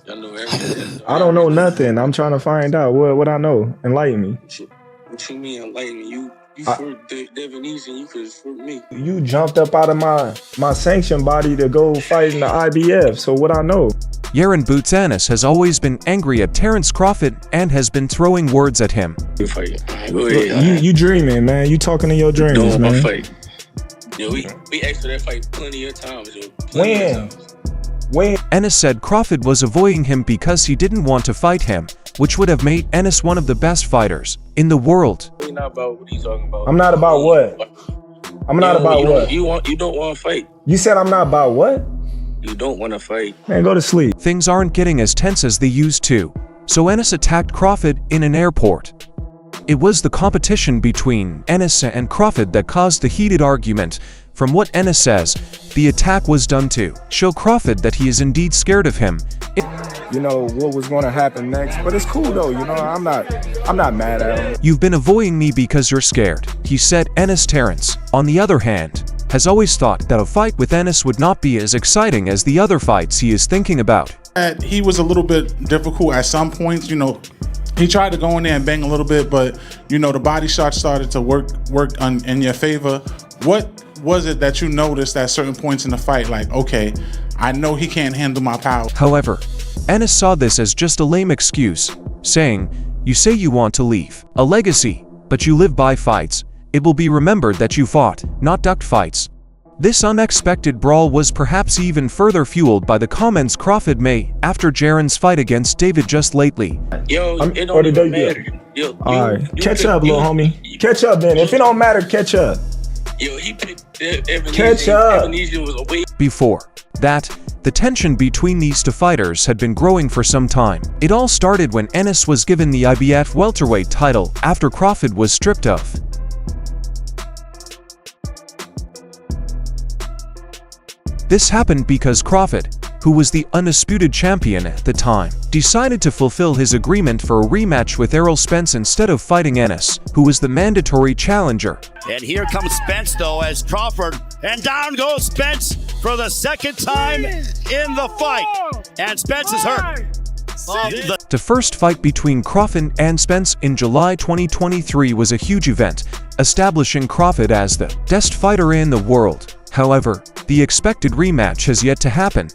I know everything. I don't know nothing. I'm trying to find out what I know. Enlighten me. What you mean enlighten me? You for the Avanesian, you could for me. You jumped up out of my sanctioned body to go fight in the IBF, so what I know? Jaron Ennis has always been angry at Terence Crawford and has been throwing words at him. You dreaming, man. You talking in your dreams, man. Fight. Yo, we asked for that fight plenty of times, yo. When? Ennis said Crawford was avoiding him because he didn't want to fight him, which would have made Ennis one of the best fighters in the world. You're not about what he's talking about. I'm not about what? I'm not about what? You don't want to fight. You said I'm not about what? You don't want to fight. Man, go to sleep. Things aren't getting as tense as they used to, so Ennis attacked Crawford in an airport. It was the competition between Ennis and Crawford that caused the heated argument. From what Ennis says, the attack was done to show Crawford that he is indeed scared of him. You know what was going to happen next, but it's cool though. You know, I'm not mad at him. You've been avoiding me because you're scared, he said. Ennis Terence, on the other hand, has always thought that a fight with Ennis would not be as exciting as the other fights he is thinking about. He was a little bit difficult at some points, you know. He tried to go in there and bang a little bit, but you know the body shots started to work in your favor. What was it that you noticed at certain points in the fight? Like, okay, I know he can't handle my power. However, Ennis saw this as just a lame excuse, saying, "You say you want to leave a legacy, but you live by fights. It will be remembered that you fought, not ducked fights." This unexpected brawl was perhaps even further fueled by the comments Crawford made after Jaron's fight against David just lately. Yo, it don't even matter. Yo, Alright, catch up, little homie. Catch up then. If it don't matter, catch up. Yo, he picked Avanesian. Catch up. Avanesian was away. Before that, the tension between these two fighters had been growing for some time. It all started when Ennis was given the IBF welterweight title after Crawford was stripped of. This happened because Crawford, who was the undisputed champion at the time, decided to fulfill his agreement for a rematch with Errol Spence instead of fighting Ennis, who was the mandatory challenger. And here comes Spence though as Crawford, and down goes Spence for the second time in the fight. And Spence is hurt. The first fight between Crawford and Spence in July 2023 was a huge event, establishing Crawford as the best fighter in the world. However, the expected rematch has yet to happen.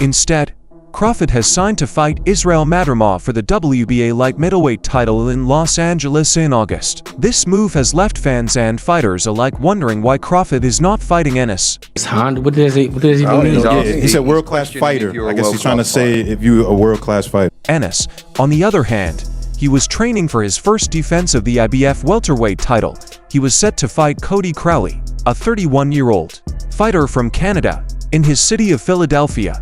Instead, Crawford has signed to fight Israel Madrimov for the WBA light middleweight title in Los Angeles in August. This move has left fans and fighters alike wondering why Crawford is not fighting Ennis. What does he mean? He said world-class fighter. I guess he's trying to say if you're a world-class fighter. Ennis, on the other hand, he was training for his first defense of the IBF welterweight title. He was set to fight Cody Crowley, a 31-year-old fighter from Canada, in his city of Philadelphia.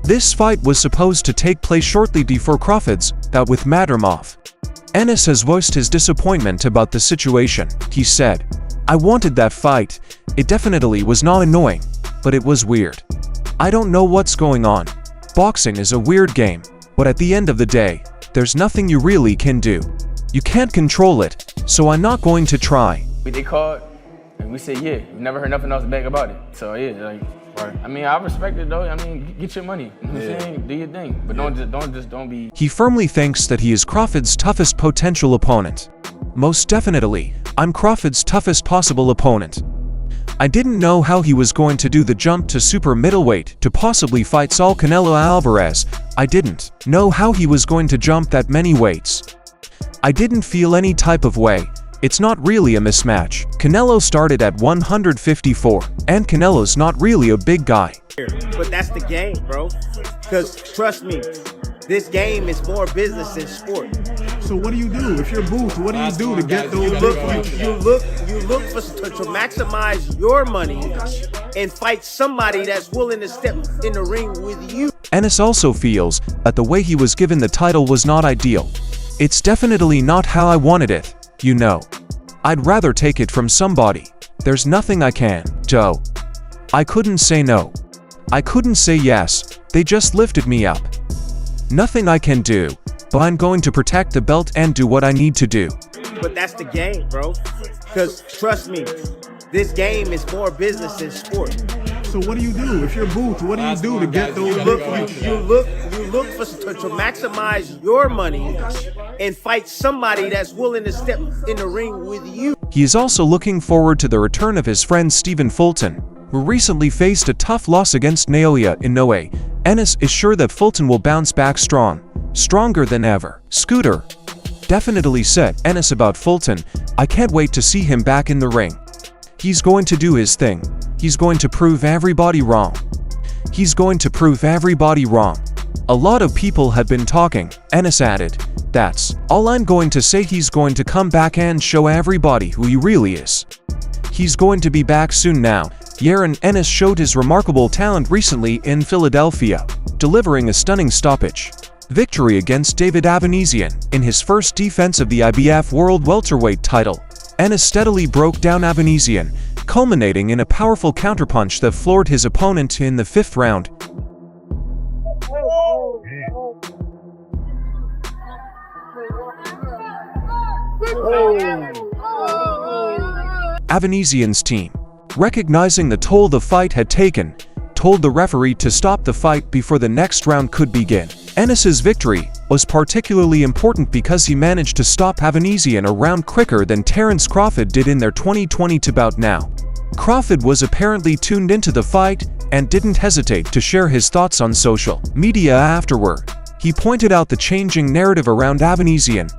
This fight was supposed to take place shortly before Crawford's bout with Madrimov. Ennis has voiced his disappointment about the situation. He said, "I wanted that fight. It definitely was not annoying, but it was weird. I don't know what's going on. Boxing is a weird game, but at the end of the day, there's nothing you really can do. You can't control it, so I'm not going to try." They called, and we said, yeah, we never heard nothing else back about it. So yeah, like, right. I mean, I respect it though. I mean, get your money. You know what I'm saying? Do your thing, but don't be. He firmly thinks that he is Crawford's toughest potential opponent. "Most definitely, I'm Crawford's toughest possible opponent. I didn't know how he was going to do the jump to super middleweight to possibly fight Saul Canelo Alvarez. I didn't know how he was going to jump that many weights. I didn't feel any type of way. It's not really a mismatch. Canelo started at 154, and Canelo's not really a big guy." But that's the game, bro. Because trust me, this game is more business than sport. So what do you do? If you're Booth, what do you do to get those? You look to maximize your money and fight somebody that's willing to step in the ring with you. Ennis also feels that the way he was given the title was not ideal. "It's definitely not how I wanted it, you know. I'd rather take it from somebody. There's nothing I can do. I couldn't say no. I couldn't say yes. They just lifted me up. Nothing I can do, but I'm going to protect the belt and do what I need to do." but that's the game, bro. Because trust me, this game is more business than sport. So what do you do if you're Booth? What do you do to get those? You look for to maximize your money and fight somebody that's willing to step in the ring with you. He is also looking forward to the return of his friend Stephen Fulton, who recently faced a tough loss against Naoya Inoue. Ennis is sure that Fulton will bounce back stronger than ever. Scooter definitely said Ennis about Fulton, "I can't wait to see him back in the ring. He's going to do his thing. He's going to prove everybody wrong. He's going to prove everybody wrong." A lot of people have been talking, Ennis added. "That's all I'm going to say. He's going to come back and show everybody who he really is. He's going to be back soon now." Jaron Ennis showed his remarkable talent recently in Philadelphia, delivering a stunning stoppage victory against David Avanesian in his first defense of the IBF World Welterweight title. Ennis steadily broke down Avanesian, culminating in a powerful counterpunch that floored his opponent in the 5th round. Avanesian's team, recognizing the toll the fight had taken, told the referee to stop the fight before the next round could begin. Ennis's victory was particularly important because he managed to stop Avanesian a round quicker than Terence Crawford did in their 2022 bout. Now, Crawford was apparently tuned into the fight and didn't hesitate to share his thoughts on social media afterward. He pointed out the changing narrative around Avanesian,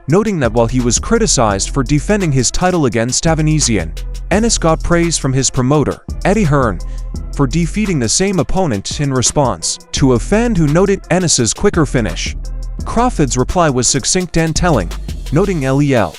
noting that while he was criticized for defending his title against Avanesian, Ennis got praise from his promoter, Eddie Hearn, for defeating the same opponent in response to a fan who noted Ennis's quicker finish. Crawford's reply was succinct and telling, noting LEL.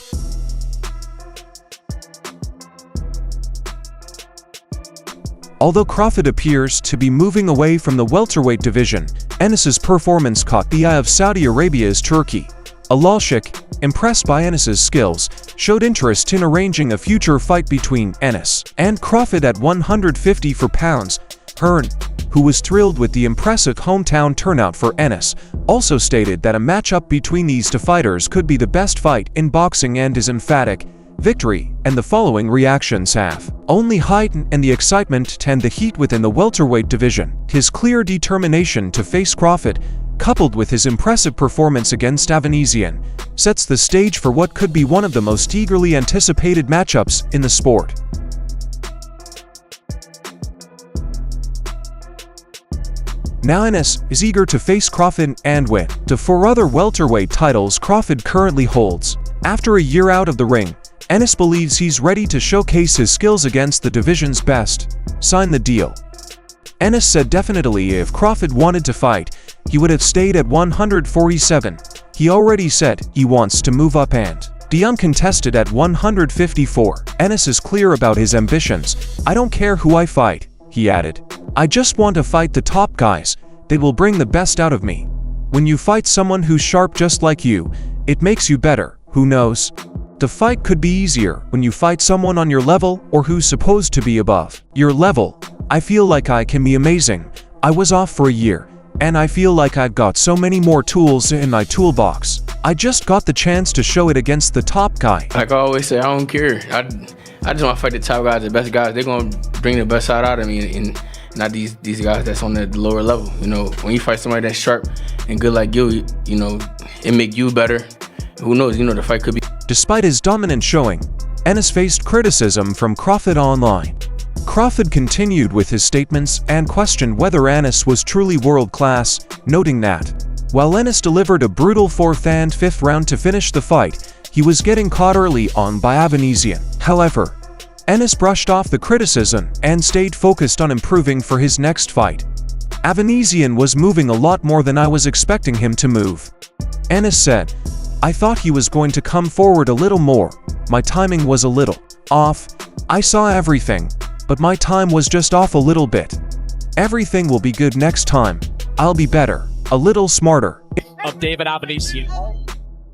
Although Crawford appears to be moving away from the welterweight division, Ennis's performance caught the eye of Saudi Arabia's Turkey. Al-Sheikh, impressed by Ennis's skills, showed interest in arranging a future fight between Ennis and Crawford at 154 pounds. Hearn, who was thrilled with the impressive hometown turnout for Ennis, also stated that a matchup between these two fighters could be the best fight in boxing and his emphatic victory and the following reactions have only heightened and the excitement and the heat within the welterweight division. His clear determination to face Crawford, coupled with his impressive performance against Avanesian, sets the stage for what could be one of the most eagerly anticipated matchups in the sport. Now Ennis is eager to face Crawford and win the 4 other welterweight titles Crawford currently holds. After a year out of the ring, Ennis believes he's ready to showcase his skills against the division's best. Sign the deal. Ennis said definitely if Crawford wanted to fight, he would have stayed at 147. He already said he wants to move up and be uncontested at 154. Ennis is clear about his ambitions. "I don't care who I fight," he added. "I just want to fight the top guys. They will bring the best out of me. When you fight someone who's sharp just like you, it makes you better. Who knows? The fight could be easier when you fight someone on your level or who's supposed to be above your level. I feel like I can be amazing. I was off for a year, and I feel like I've got so many more tools in my toolbox. I just got the chance to show it against the top guy." Like I always say, I don't care. I just want to fight the top guys, the best guys. They're going to bring the best side out of me, and not these guys that's on the lower level. You know, when you fight somebody that's sharp and good like you know, it make you better. Who knows, you know, the fight could be. Despite his dominant showing, Ennis faced criticism from Crawford online. Crawford continued with his statements and questioned whether Ennis was truly world-class, noting that, while Ennis delivered a brutal 4th and 5th round to finish the fight, he was getting caught early on by Avanesian. However, Ennis brushed off the criticism and stayed focused on improving for his next fight. "Avanesian was moving a lot more than I was expecting him to move." Ennis said, "I thought he was going to come forward a little more. My timing was a little off. I saw everything, but my time was just off a little bit. Everything will be good next time. I'll be better, a little smarter." Of David Avanesian.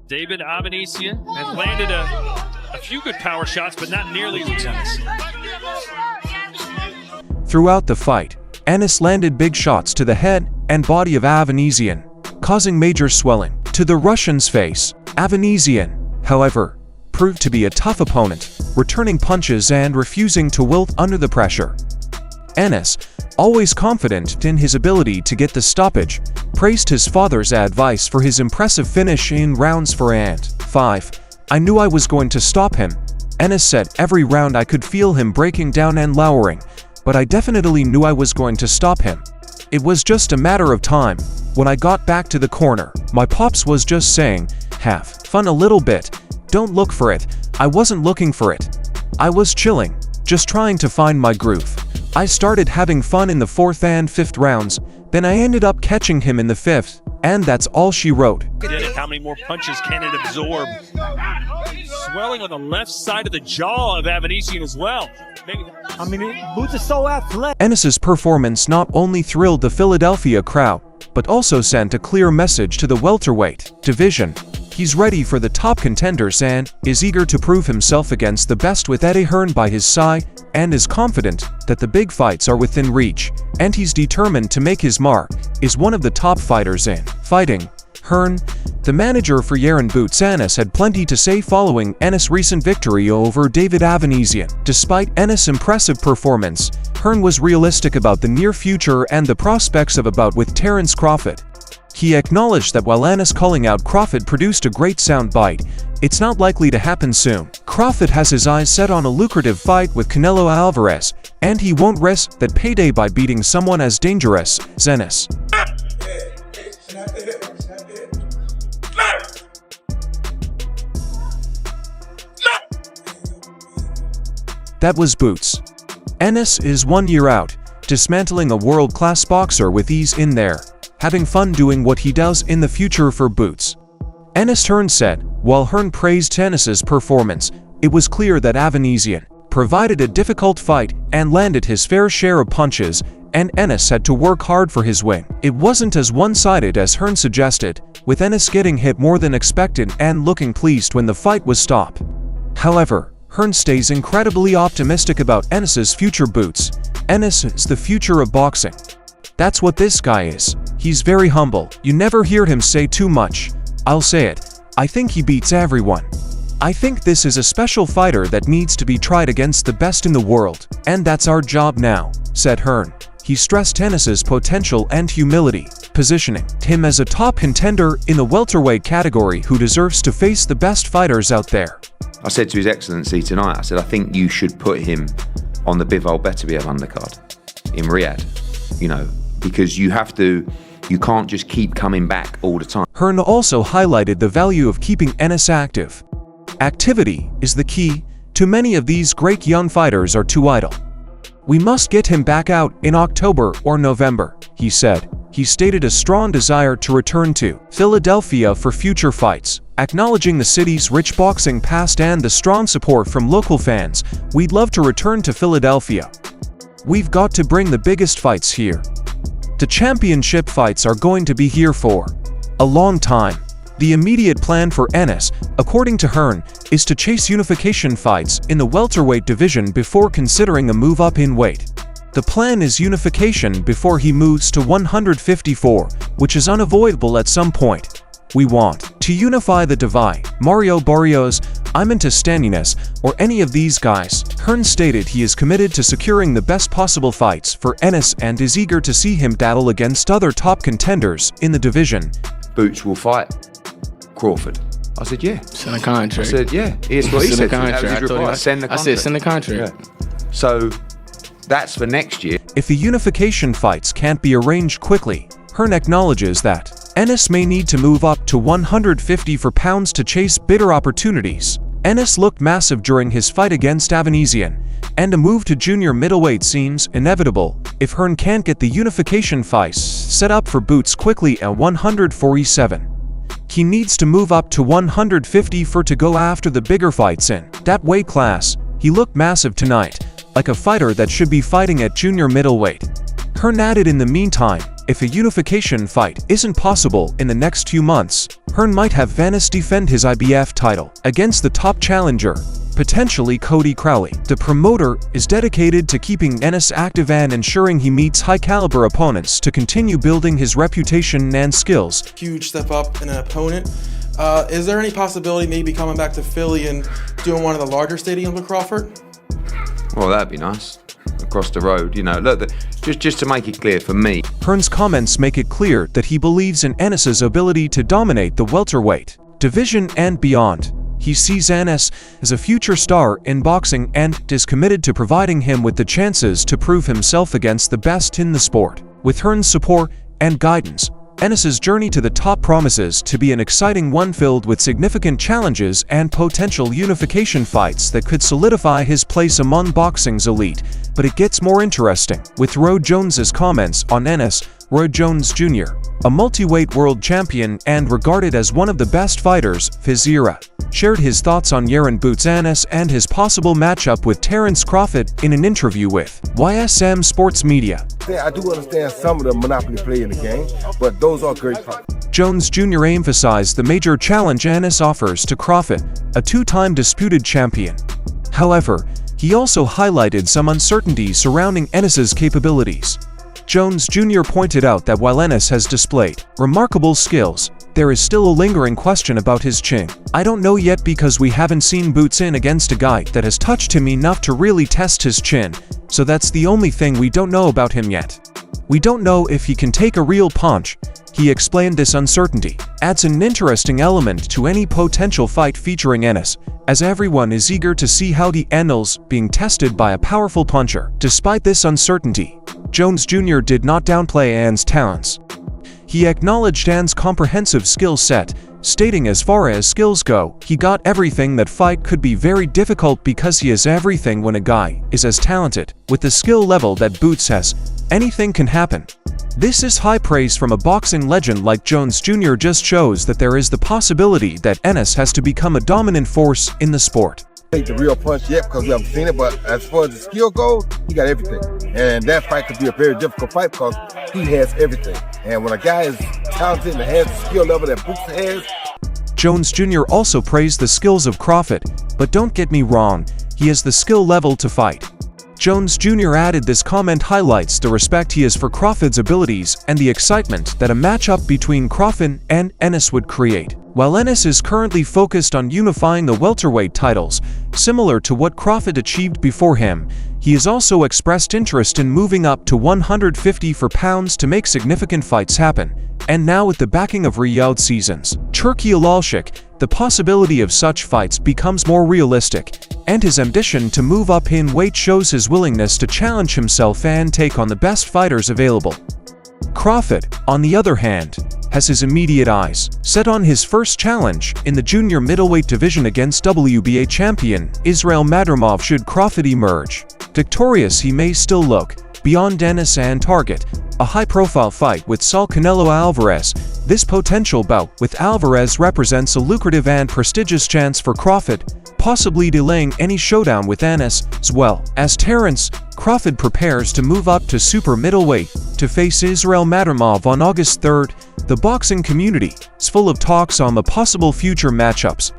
David Avanesian has landed a few good power shots, but not nearly as intense. Throughout the fight, Ennis landed big shots to the head and body of Avanesian, causing major swelling to the Russian's face. Avanesian, however, proved to be a tough opponent, returning punches and refusing to wilt under the pressure. Ennis, always confident in his ability to get the stoppage, praised his father's advice for his impressive finish in rounds 4 and 5. "I knew I was going to stop him," Ennis said. "Every round I could feel him breaking down and lowering, but I definitely knew I was going to stop him. It was just a matter of time. When I got back to the corner, my pops was just saying, 'Have fun a little bit. Don't look for it.' I wasn't looking for it. I was chilling, just trying to find my groove. I started having fun in the 4th and 5th rounds, then I ended up catching him in the 5th, and that's all," she wrote. How many more punches can it absorb? Swelling on the left side of the jaw of Avanesian as well. Boots is so athletic. Ennis's performance not only thrilled the Philadelphia crowd, but also sent a clear message to the welterweight division. He's ready for the top contenders and is eager to prove himself against the best with Eddie Hearn by his side, and is confident that the big fights are within reach, and he's determined to make his mark. Is one of the top fighters in fighting. Hearn, the manager for Jaron Ennis, had plenty to say following Ennis' recent victory over David Avanesian. Despite Ennis' impressive performance, Hearn was realistic about the near future and the prospects of a bout with Terence Crawford. He acknowledged that while Ennis calling out Crawford produced a great soundbite, it's not likely to happen soon. Crawford has his eyes set on a lucrative fight with Canelo Alvarez, and he won't risk that payday by beating someone as dangerous as Ennis. That was Boots. Ennis is 1 year out, dismantling a world-class boxer with ease in there, having fun doing what he does in the future for Boots. Ennis Terence said. While Hearn praised Ennis's performance, it was clear that Avanesian provided a difficult fight and landed his fair share of punches, and Ennis had to work hard for his win. It wasn't as one-sided as Hearn suggested, with Ennis getting hit more than expected and looking pleased when the fight was stopped. However, Hearn stays incredibly optimistic about Ennis's future. Boots. Ennis is the future of boxing. That's what this guy is. He's very humble. You never hear him say too much. I'll say it. I think he beats everyone. I think this is a special fighter that needs to be tried against the best in the world, and that's our job now," said Hearn. He stressed Ennis's potential and humility, positioning him as a top contender in the welterweight category who deserves to face the best fighters out there. I said to His Excellency tonight, I said, I think you should put him on the BRAWL Beterbiev undercard in Riyadh, because you can't just keep coming back all the time. Hearn also highlighted the value of keeping Ennis active. Activity is the key. Too many of these great young fighters are too idle. "We must get him back out in October or November," he said. He stated a strong desire to return to Philadelphia for future fights, acknowledging the city's rich boxing past and the strong support from local fans. "We'd love to return to Philadelphia. We've got to bring the biggest fights here. The championship fights are going to be here for a long time." The immediate plan for Ennis, according to Hearn, is to chase unification fights in the welterweight division before considering a move up in weight. The plan is unification before he moves to 154, which is unavoidable at some point. "We want to unify the divide. Mario Barrios, I'm into Stanines, or any of these guys." Hearn stated he is committed to securing the best possible fights for Ennis and is eager to see him battle against other top contenders in the division. "Boots will fight Crawford." I said, "Yeah." Send a contract. I said, "Yeah." Here's what he said. That was his reply. Send the contract. I said, send the contract. Yeah. So that's for next year. If the unification fights can't be arranged quickly, Hearn acknowledges that Ennis may need to move up to 154 pounds to chase bigger opportunities. Ennis looked massive during his fight against Avanesian, and a move to junior middleweight seems inevitable if Hearn can't get the unification fights set up for Boots quickly at 147. He needs to move up to 154 to go after the bigger fights in that weight class. He looked massive tonight, like a fighter that should be fighting at junior middleweight. Hearn added, in the meantime, if a unification fight isn't possible in the next few months, Hearn might have Ennis defend his IBF title against the top challenger, potentially Cody Crowley. The promoter is dedicated to keeping Ennis active and ensuring he meets high-caliber opponents to continue building his reputation and skills. Huge step up in an opponent. Is there any possibility maybe coming back to Philly and doing one of the larger stadiums with Crawford? Well, that'd be nice. Across the road, you know. Look, just to make it clear for me. Hearn's comments make it clear that he believes in Ennis's ability to dominate the welterweight division and beyond. He sees Ennis as a future star in boxing and is committed to providing him with the chances to prove himself against the best in the sport. With Hearn's support and guidance, Ennis's journey to the top promises to be an exciting one filled with significant challenges and potential unification fights that could solidify his place among boxing's elite. But it gets more interesting, with Roy Jones's comments on Ennis. Roy Jones Jr., a multi-weight world champion and regarded as one of the best fighters of his era, shared his thoughts on Jaron Ennis and his possible matchup with Terence Crawford in an interview with YSM Sports Media. I do understand some of the monopoly play in the game, but those are great fights. Jones Jr. emphasized the major challenge Ennis offers to Crawford, a two-time disputed champion. However, he also highlighted some uncertainties surrounding Ennis's capabilities. Jones Jr. pointed out that while Ennis has displayed remarkable skills, there is still a lingering question about his chin. I don't know yet because we haven't seen boots in against a guy that has touched him enough to really test his chin, so that's the only thing we don't know about him yet. We don't know if he can take a real punch. He explained this uncertainty adds an interesting element to any potential fight featuring Ennis, as everyone is eager to see how he handles being tested by a powerful puncher. Despite this uncertainty, Jones Jr. did not downplay Ennis' talents. He acknowledged Ennis' comprehensive skill set, stating as far as skills go, he got everything. That fight could be very difficult because he has everything. When a guy is as talented, with the skill level that Boots has, anything can happen. This is high praise from a boxing legend like Jones Jr. just shows that there is the possibility that Ennis has to become a dominant force in the sport. Take the real punch yet because we haven't seen it, but as far as the skill goes, he got everything. And that fight could be a very difficult fight because he has everything. And when a guy is talented and has the skill level that Boots has. Jones Jr. also praised the skills of Crawford, but don't get me wrong, he has the skill level to fight. Jones Jr. added this comment highlights the respect he has for Crawford's abilities and the excitement that a matchup between Crawford and Ennis would create. While Ennis is currently focused on unifying the welterweight titles, similar to what Crawford achieved before him, he has also expressed interest in moving up to 150 pounds to make significant fights happen. And now with the backing of Riyadh seasons, Turkey Al-Shik, the possibility of such fights becomes more realistic, and his ambition to move up in weight shows his willingness to challenge himself and take on the best fighters available. Crawford, on the other hand, has his immediate eyes set on his first challenge in the junior middleweight division against WBA champion Israel Madrimov. Should Crawford emerge victorious, he may still look beyond Ennis and target a high-profile fight with Saul Canelo Alvarez. This potential bout with Alvarez represents a lucrative and prestigious chance for Crawford, possibly delaying any showdown with Ennis. As well as Terence, Crawford prepares to move up to super middleweight to face Israel Madrimov on August 3rd. The boxing community is full of talks on the possible future matchups.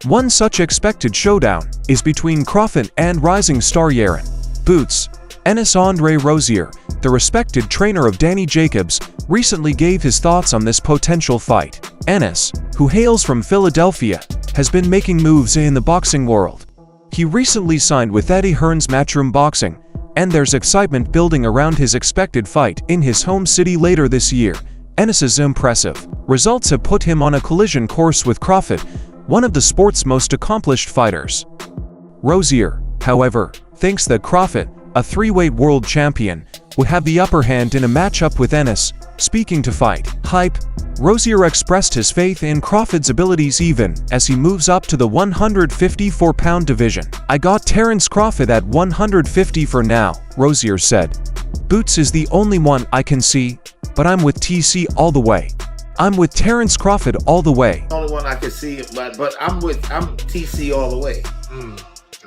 One such expected showdown is between Crawford and rising star Jaron Boots Ennis. Andre Rozier, the respected trainer of Danny Jacobs, recently gave his thoughts on this potential fight. Ennis, who hails from Philadelphia, has been making moves in the boxing world. He recently signed with Eddie Hearn's Matchroom Boxing, and there's excitement building around his expected fight in his home city later this year. Ennis's impressive results have put him on a collision course with Crawford, one of the sport's most accomplished fighters. Rozier, however, thinks that Crawford, a three-weight world champion, would have the upper hand in a matchup with Ennis. Speaking to Fight Hype, Rozier expressed his faith in Crawford's abilities even as he moves up to the 154-pound division. "I got Terence Crawford at 150 for now," Rozier said. "Boots is the only one I can see, but I'm with TC all the way. I'm with Terence Crawford all the way." The only one I can see, but I'm TC all the way.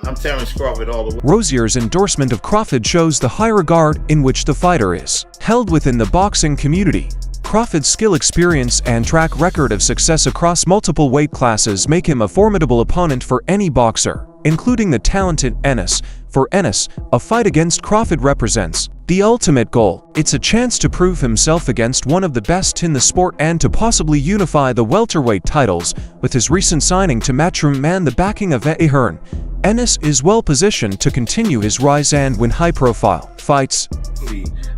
I'm Terence Crawford all the way. Rozier's endorsement of Crawford shows the high regard in which the fighter is held within the boxing community. Crawford's skill, experience, and track record of success across multiple weight classes make him a formidable opponent for any boxer. including the talented Ennis. For Ennis, a fight against Crawford represents the ultimate goal. It's a chance to prove himself against one of the best in the sport and to possibly unify the welterweight titles. With his recent signing to Matchroom and the backing of Hearn, Ennis is well positioned to continue his rise and win high-profile fights.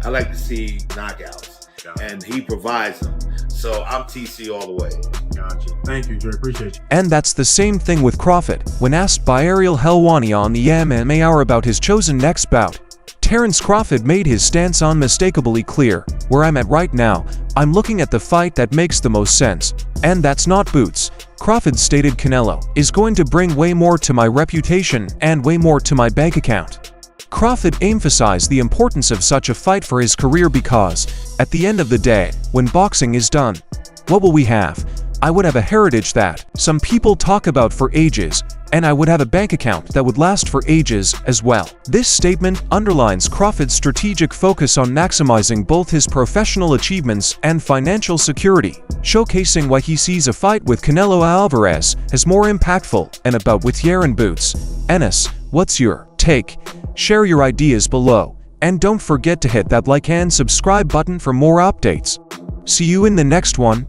I like to see knockouts, and he provides them. So I'm TC all the way. Gotcha. Thank you, Dre. Appreciate you. And that's the same thing with Crawford. When asked by Ariel Helwani on the MMA Hour about his chosen next bout, Terence Crawford made his stance unmistakably clear. Where I'm at right now, I'm looking at the fight that makes the most sense. And that's not boots. Crawford stated Canelo is going to bring way more to my reputation and way more to my bank account. Crawford emphasized the importance of such a fight for his career because, at the end of the day, when boxing is done, what will we have? I would have a heritage that some people talk about for ages, and I would have a bank account that would last for ages as well. This statement underlines Crawford's strategic focus on maximizing both his professional achievements and financial security, showcasing why he sees a fight with Canelo Alvarez as more impactful and about with Jaron Boots. Ennis, what's your take? Share your ideas below, and don't forget to hit that like and subscribe button for more updates. See you in the next one.